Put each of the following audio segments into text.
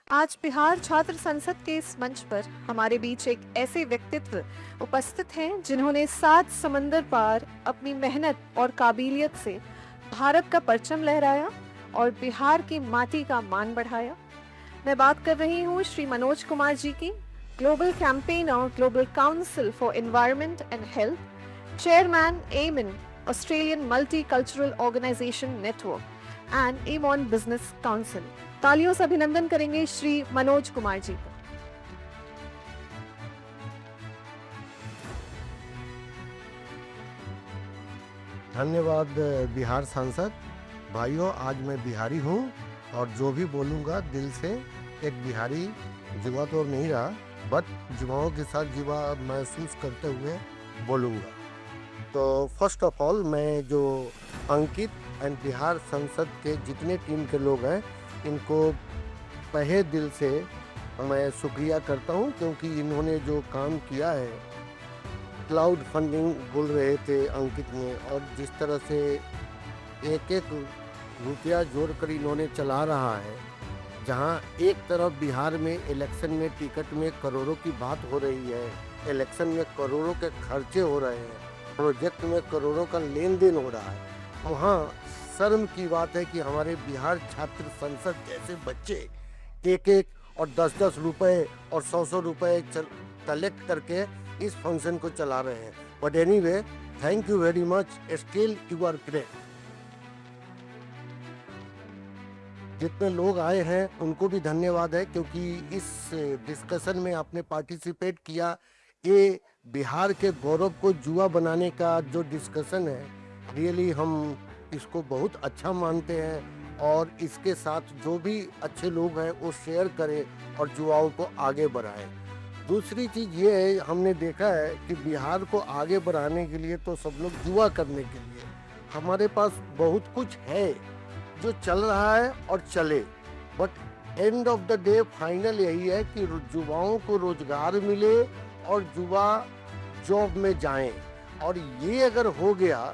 आज बिहार छात्र संसद के इस मंच पर हमारे बीच एक ऐसे व्यक्तित्व उपस्थित हैं जिन्होंने 7 समंदर पार अपनी मेहनत और काबिलियत से भारत का परचम लहराया और बिहार की माटी का मान बढ़ाया। मैं बात कर रही हूँ श्री मनोज कुमार जी की, global campaigner, global council for environment and health, chairman एमिन, Australian multi cultural organisation network and एमॉन बिजनेस काउंसिल। तालियों से अभिनंदन करेंगे श्री मनोज कुमार जी का। धन्यवाद बिहार सांसद भाइयों। आज मैं बिहारी हूँ और जो भी बोलूँगा दिल से, एक बिहारी युवा तो नहीं रहा, बट युवाओं के साथ युवा महसूस करते हुए बोलूँगा। तो फर्स्ट ऑफ ऑल मैं जो अंकित एंड बिहार संसद के जितने टीम के लोग हैं, इनको तहे दिल से मैं शुक्रिया करता हूँ, क्योंकि इन्होंने जो काम किया है, क्लाउड फंडिंग बोल रहे थे अंकित ने, और जिस तरह से एक एक रुपया जोड़कर इन्होंने चला रहा है, जहां एक तरफ बिहार में इलेक्शन में टिकट में करोड़ों की बात हो रही है, इलेक्शन में करोड़ों के खर्चे हो रहे हैं, प्रोजेक्ट में करोड़ों का लेन देन हो रहा है, वहाँ शर्म की बात है कि हमारे बिहार छात्र संसद जैसे बच्चे एक और 10-10 रुपए और 100-100 रुपए कलेक्ट करके इस फंक्शन को चला रहे हैं। But anyway, thank you very much, still you are great. जितने लोग आए हैं उनको भी धन्यवाद है, क्योंकि इस डिस्कशन में आपने पार्टिसिपेट किया। ये बिहार के गौरव को जुआ बनाने का जो डिस्कशन है, रियली हम इसको बहुत अच्छा मानते हैं, और इसके साथ जो भी अच्छे लोग हैं वो शेयर करें और जुआओं को आगे बढ़ाएं। दूसरी चीज़ ये है, हमने देखा है कि बिहार को आगे बढ़ाने के लिए तो सब लोग जुआ करने के लिए, हमारे पास बहुत कुछ है जो चल रहा है और चले, but end of the day final यही है कि युवाओं को रोजगार मिले और युवा जॉब में जाएं, और ये अगर हो गया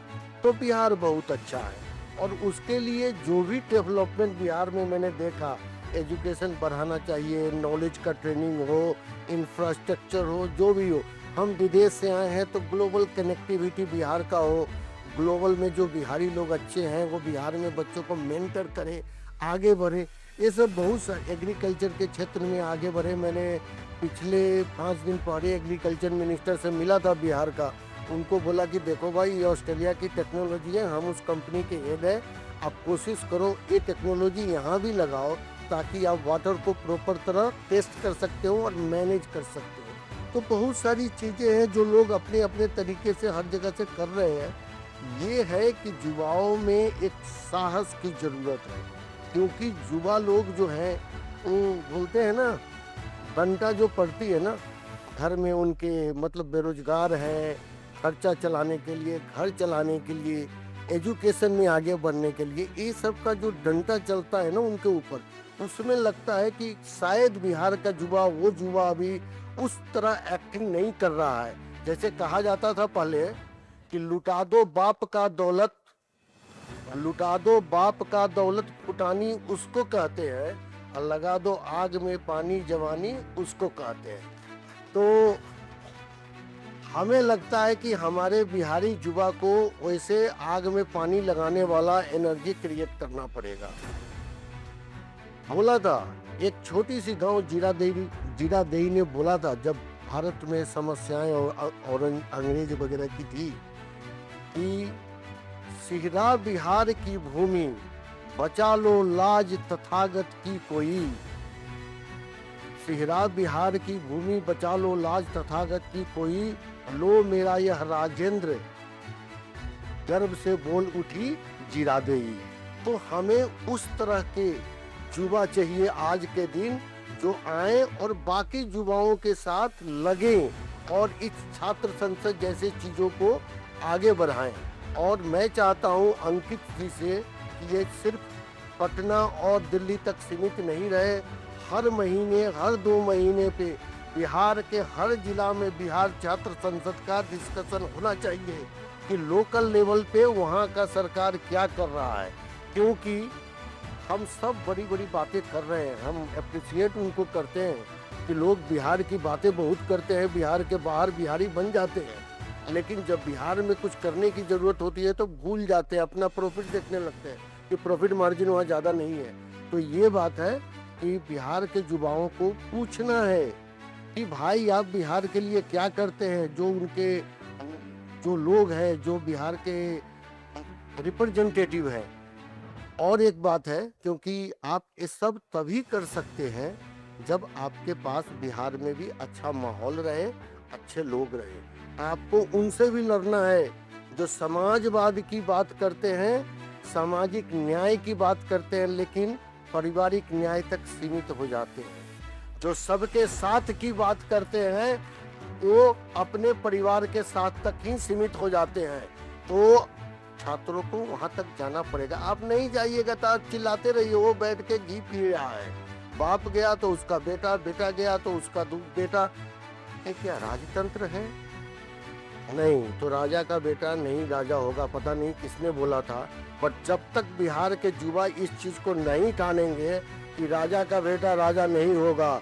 तो बिहार बहुत अच्छा है। और उसके लिए जो भी डेवलपमेंट बिहार में मैंने देखा, एजुकेशन बढ़ाना चाहिए, नॉलेज का ट्रेनिंग हो, इंफ्रास्ट्रक्चर हो, जो भी हो। हम विदेश से आए हैं तो ग्लोबल कनेक्टिविटी बिहार का हो, ग्लोबल में जो बिहारी लोग अच्छे हैं वो बिहार में बच्चों को मेंटर करें, आगे बढ़े। ये सब बहुत सारे एग्रीकल्चर के क्षेत्र में आगे बढ़े। मैंने पिछले 5 दिन पहले एग्रीकल्चर मिनिस्टर से मिला था बिहार का, उनको बोला कि देखो भाई, ये ऑस्ट्रेलिया की टेक्नोलॉजी है, हम उस कंपनी के हेड है, आप कोशिश करो ये टेक्नोलॉजी यहाँ भी लगाओ, ताकि आप वाटर को प्रॉपर तरह टेस्ट कर सकते हो और मैनेज कर सकते हो। तो बहुत सारी चीज़ें हैं जो लोग अपने अपने तरीके से हर जगह से कर रहे हैं। ये है कि युवाओं में एक साहस की ज़रूरत है, क्योंकि युवा लोग जो हैं वो बोलते हैं ना, डंडा जो पड़ती है ना घर में उनके, मतलब बेरोजगार है, खर्चा चलाने के लिए, घर चलाने के लिए, एजुकेशन में आगे बढ़ने के लिए, ये सब का जो डंडा चलता है ना उनके ऊपर, उसमें लगता है कि शायद बिहार का युवा, वो युवा अभी उस तरह एक्टिंग नहीं कर रहा है। जैसे कहा जाता था पहले कि लुटा दो बाप का दौलत, लुटा दो बाप का दौलत फुटानी उसको कहते हैं, और लगा दो आग में पानी जवानी उसको कहते हैं। तो हमें लगता है कि हमारे बिहारी युवा को वैसे आग में पानी लगाने वाला एनर्जी क्रिएट करना पड़ेगा। बोला था एक छोटी सी गांव जीरादेई ने बोला था, जब भारत में समस्याएं और अंग्रेज वगैरह की थी, कि सिहरा बिहार की भूमि, बचा लो लाज तथागत की कोई। सिहरा बिहार की भूमि, बचा लो लाज तथागत की कोई, लो मेरा यह राजेंद्र, गर्व से बोल उठी जीरादेई। तो हमें उस तरह के युवा चाहिए आज के दिन, जो आए और बाकी युवाओं के साथ लगे और इस छात्र संसद जैसे चीज़ों को आगे बढ़ाएं। और मैं चाहता हूं अंकित जी से कि ये सिर्फ पटना और दिल्ली तक सीमित नहीं रहे, हर महीने, हर 2 महीने पे बिहार के हर जिला में बिहार छात्र संसद का डिस्कशन होना चाहिए कि लोकल लेवल पे वहाँ का सरकार क्या कर रहा है। क्योंकि हम सब बड़ी बड़ी बातें कर रहे हैं, हम अप्रिशिएट उनको करते हैं कि लोग बिहार की बातें बहुत करते हैं, बिहार के बाहर बिहारी बन जाते हैं, लेकिन जब बिहार में कुछ करने की ज़रूरत होती है तो भूल जाते हैं, अपना प्रॉफिट देखने लगते हैं कि प्रॉफिट मार्जिन वहाँ ज़्यादा नहीं है। तो ये बात है कि बिहार के युवाओं को पूछना है कि भाई आप बिहार के लिए क्या करते हैं, जो लोग हैं, जो बिहार के रिप्रेजेंटेटिव हैं। और एक बात है, क्योंकि आप ये सब तभी कर सकते हैं जब आपके पास बिहार में भी अच्छा माहौल रहे, अच्छे लोग रहे। आपको उनसे भी लड़ना है जो समाजवाद की बात करते हैं, सामाजिक न्याय की बात करते हैं, लेकिन पारिवारिक न्याय तक सीमित हो जाते हैं। जो सबके साथ की बात करते हैं वो अपने परिवार के साथ तक ही सीमित हो जाते हैं। तो छात्रों को वहां तक जाना पड़ेगा। आप नहीं जाइएगा तो आप चिल्लाते रहिए, वो बैठ के घी पी रहा है, बाप गया तो उसका बेटा, बेटा गया तो उसका बेटा। ये क्या राजतंत्र है? नहीं, तो राजा का बेटा नहीं राजा होगा, पता नहीं किसने बोला था। पर जब तक बिहार के युवा इस चीज को नहीं ठानेंगे कि राजा का बेटा राजा नहीं होगा,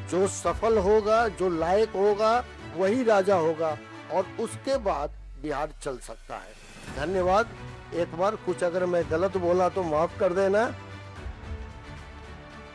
जो सफल होगा, जो लायक होगा, वही राजा होगा, और उसके बाद बिहार चल सकता है। धन्यवाद। एक बार कुछ अगर मैं गलत बोला तो माफ कर देना।